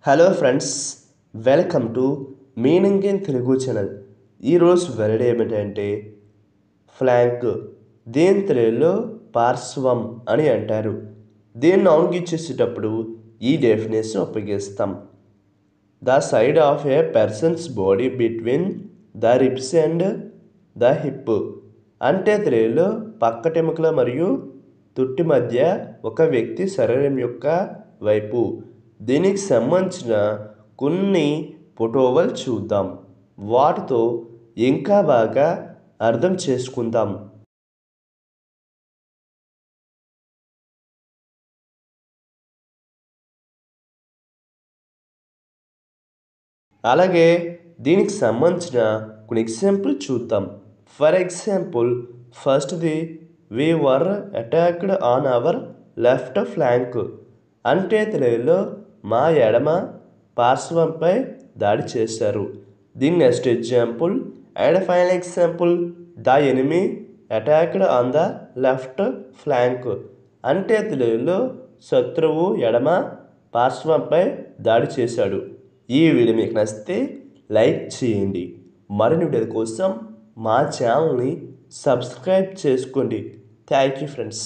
Hello friends, welcome to meaning in Telugu channel. ఈరోజు word ఏమిటంటే flank. దీని తెలుగులో పార్శ్వం అని అంటారు. దీన్ని నౌన్కి ఇచ్చేసేటప్పుడు ఈ డెఫినేషన్ ఉపయోగిస్తాం. The side of A persons body between the ribs and the hip. అంటే తెలుగులో పక్కటెముకల మరియు తుట్టి మధ్య ఒక వ్యక్తి శరీరం యొక్క వైపు. దీనికి సంబంధించిన కొన్ని ఫోటోలు చూద్దాం. వాటితో ఇంకా బాగా అర్థం చేసుకుందాం. అలాగే దీనికి సంబంధించిన కొన్ని ఎగ్జాంపుల్ చూద్దాం. ఫర్ ఎగ్జాంపుల్, ఫస్ట్ది we were attacked on our left flank. అంటే తెలుగులో మా ఎడమ పార్శ్వంపై దాడి చేశారు. దీని next example and final example, the enemy attacked on the left flank. అంటే తెలుగులో శత్రువు ఎడమ పార్శ్వంపై దాడి చేశాడు. ఈ వీడియో మీకు నచ్చితే లైక్ చేయండి. మరిన్ని వీడియోల కోసం మా ఛానల్ని సబ్స్క్రైబ్ చేసుకోండి. Thank you friends.